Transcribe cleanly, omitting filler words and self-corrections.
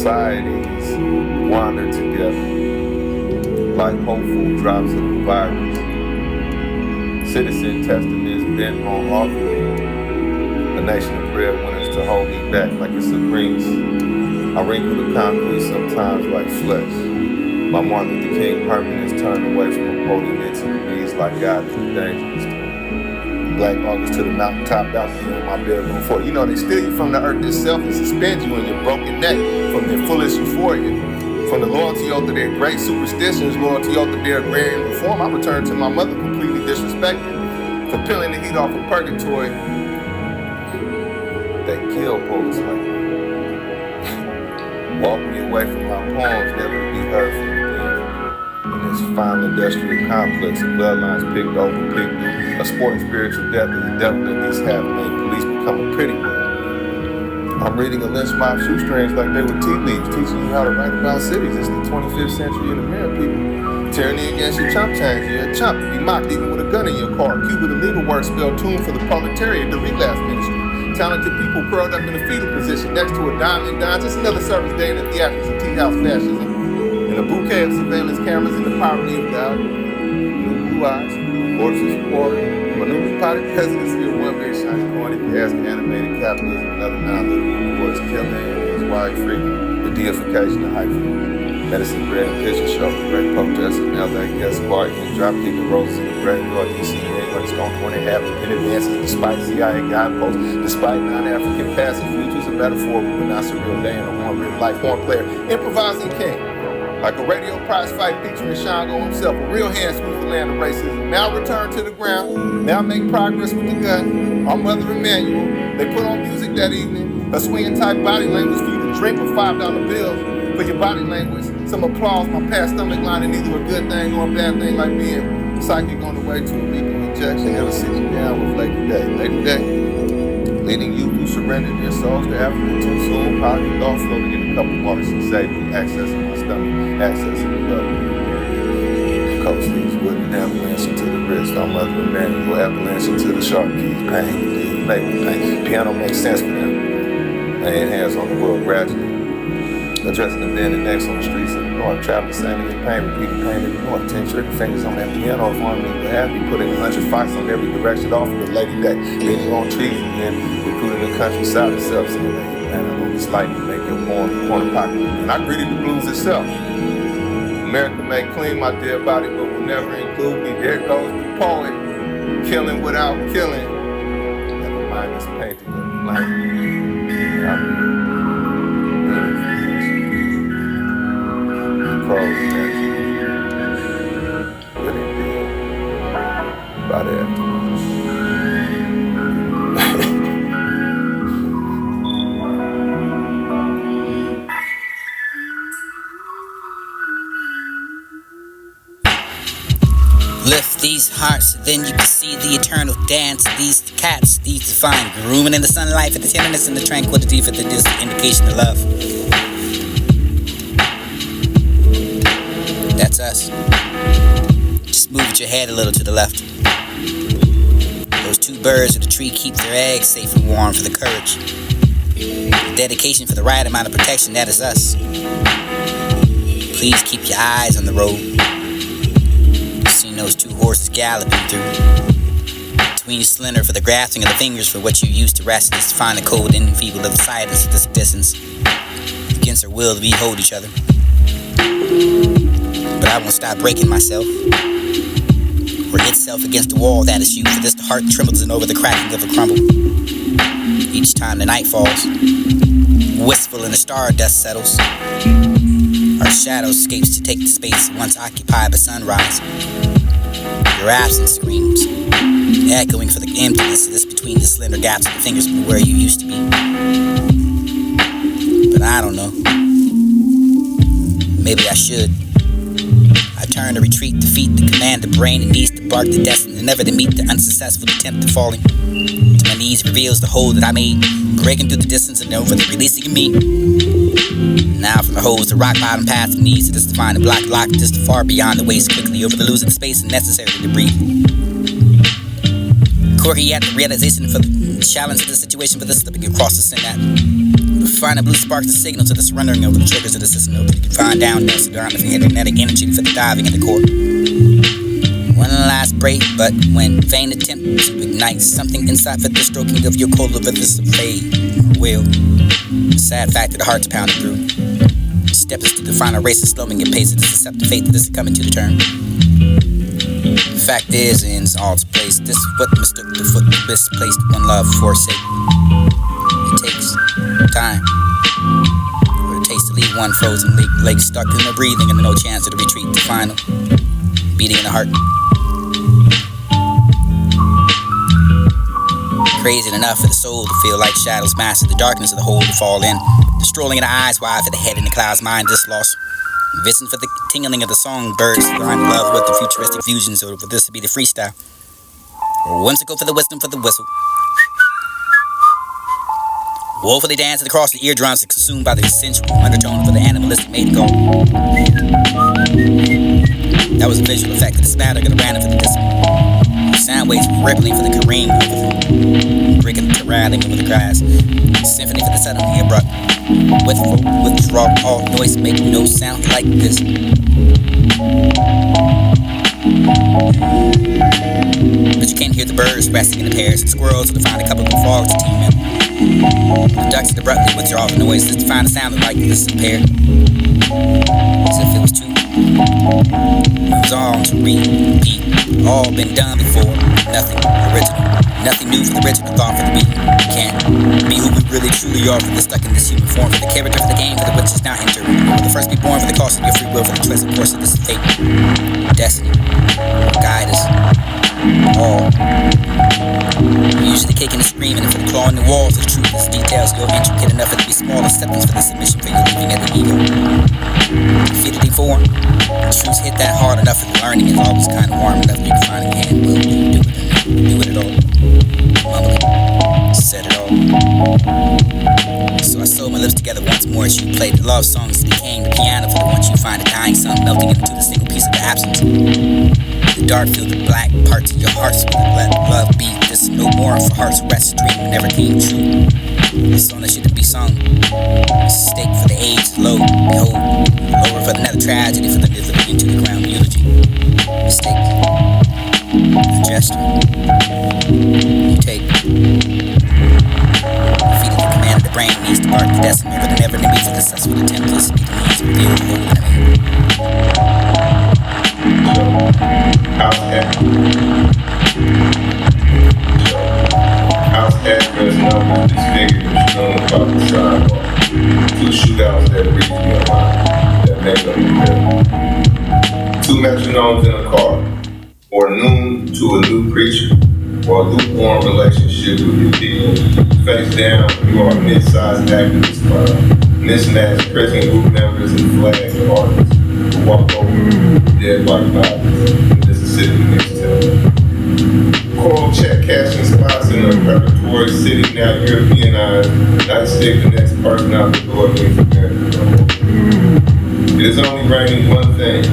societies wander together like hopeful drops of a virus. Citizen testaments bent on offering a nation of breadwinners to hold me back like it's a grease. I wrinkle the concrete sometimes like flesh. My Martin Luther King permanence turned away from a podium into the knees like God is dangerous. Black August to the mountaintop balcony on my bedroom floor. You know, they steal you from the earth itself and suspend you in your broken neck from their fullest euphoria. From the loyalty oath of their great superstitions, loyalty oath of their agrarian reform, I returned to my mother completely disrespected. For peeling the heat off of purgatory, they kill poets like me. Walk me away from my poems, never to be heard from again. In this fine industrial complex of bloodlines picked over, picked through, a sporting spiritual death is the devil that these have-made police become a pretty word. I'm reading a lynch mob shoestrings like they were tea leaves, teaching you how to write about cities. It's the 25th century in America, people. Tyranny against your chump change. You're a chump. You be mocked even with a gun in your car. Cuba, the legal word spelled tune for the proletariat, the relapse ministry. Talented people curled up in a fetal position next to a diamond dime. Just another service day in the theatrics of tea house fascism. And a bouquet of surveillance cameras in the poverty of doubt. New blue eyes, gorgeous water. A newly potted presidency of one big shiny coin. If you ask animated capitalism, another non-literal wars killing his wife freaking. The deification of hyphen. Medicine bread and picture show. Great protests in LA. Guess why? You drop kicking roses in the graveyard. DC England is going to 20 half in advances despite CIA guideposts, despite non-African passive futures, a metaphorical but not surreal day in a one real life horn player. Improvising king. Like a radio prize fight featuring Shango himself, a real hand squeeze the land of racism. Now return to the ground, now make progress with the gun. Our mother Emmanuel, they put on music that evening, a swinging type body language for you to drink with $5 bills for your body language. Some applause, my past stomach lining, neither a good thing nor a bad thing like being psychic on the way to a lethal injection. Never sit you down with Lady Day. Lady Day, leading you who surrendered their souls to Africa too soon. Pocket thought floating in a cup of water, she saved me, accessing my stomach, accessing the love. Coast these wooden avalanche to the wrist. Our mother Emmanuel avalanche to the sharp keys. Pain, make pain. Piano makes sense for them. Laying hands on the world gradually. Addressing the men and necks on the streets of the north. Traveling, sailing in pain, repeating pain in the north. 10 trigger fingers on that piano if one would have me. Putting 100 fights on every direction off of the Lady Day. Leaning on trees and then recruiting the countryside itself. Saying, man, I know this light to make your corner pocket. And I greeted the blues itself. America may clean my dead body, but will never include me. There goes the poet, killing without killing. Never mind this painting of life. Crows, man. Really did. About afterwards. Lift these hearts, then you can see the eternal dance. These cats, these divine, grooming in the sunlight for the tenderness and the tranquility for the indication of love. That's us. Just move your head a little to the left. Those two birds of the tree keep their eggs safe and warm for the courage. The dedication for the right amount of protection, that is us. Please keep your eyes on the road. Seen those two horses galloping through. Between your slender for the grasping of the fingers for what you used to rest. Just to find the cold and feeble of the silence of this distance. Against our will to behold each other. But I won't stop breaking myself. Or itself against the wall, that is you. For this the heart trembles and over the cracking of a crumble. Each time the night falls, wistful and the stardust settles. Our shadow escapes to take the space once occupied by sunrise. Your absence screams, echoing for the emptiness of this between the slender gaps of the fingers from where you used to be. But I don't know. Maybe I should. I turn to retreat, defeat the command the brain and knees to bark the destiny, never to meet the unsuccessful attempt of falling. To my knees reveals the hole that I made, breaking through the distance and over the releasing of me. Now from the holes to rock bottom past the knees to this to find a block just far beyond the waist, quickly over the losing space and necessary to breathe. Quirky at the realization for the challenge of the situation, for the slipping across the synapse. Find a blue sparks the signal to the surrendering of the triggers of the system. You can find down there, so down if you had kinetic energy for the diving in the core. One last break, but when vain attempt to ignite something inside for the stroking of your cold over this fade or will. Sad fact that the heart's pounding through. Step us to the final race of slowing and pace. It's accept fate that this is coming to the turn. The fact is, in all its place, this is what mistook the foot misplaced one love forsake. It takes time for the taste to leave one frozen lake stuck in the breathing and no chance of the retreat. The final beating in the heart. Crazy enough for the soul to feel like shadows master the darkness of the hole to fall in. The strolling in the eyes wide for the head in the cloud's mind just lost. Listen for the tingling of the songbirds. I'm in love with the futuristic fusions, so for this to be the freestyle. Or whimsical for the wisdom for the whistle. Woefully dancing across the eardrums and consumed by the sensual undertone for the animalistic made go. That was a visual effect of the spatter gonna random for the dismal. Sound waves rippling for the careen over the breaking the rattling over the grass. Symphony for the suddenly abrupt. Withdraw all noise, make no sound like this. But you can't hear the birds resting in the pairs and squirrels to find a couple of frogs to team in. The ducks abruptly withdraw the noise just to find a sound like this is paired. As if it was too. It was all to repeat. All been done before. Nothing original. Nothing new for the original thought for the beat. Can't be who we really truly are for the stuck in this human form. For the character for the game for the which is now entered. For the first be born for the cost of your free will. For the choice of course of this fate. Destiny. Guide us. All. Usually kicking and screaming and for the claw in the walls. The truth is details go intricate enough for it to be small acceptance for the submission for your leaving at the ego. Defeated form. The truths hit that hard enough for the learning is always kind of warm enough you can find a hand will do it all. Mumbling, said it all. So I sewed my lips together once more as you played the love songs. It became the piano for the once you find a dying sun melting into the single piece of the absence. The dark filled the black parts of your hearts with the let love be. This no more for heart's rest dream never came true. The song that should be sung. Stake for the age low. Behold, lower for another tragedy for the delivery into the ground eulogy. Mistake. A gesture. You take. Defeated the command of the brain needs to bark the decimator, but never to be successful attempt to speak the needs revealed the whole enemy. House address number disfigured and strewn about the sidewalk. 2 shootouts that reached me alive, that make up the middle. 2 metronomes in a car, or noon to a new preacher, or a lukewarm relationship with your people. Face down, you are a mid-sized activist crowd. Mismatched prison group members and flags of artists who walk over dead white bodies in Mississippi mixtape. Coral check cashing spots in a preparatory city now Europeanized. Nightstick the next person out the door means American. It is only raining one thing.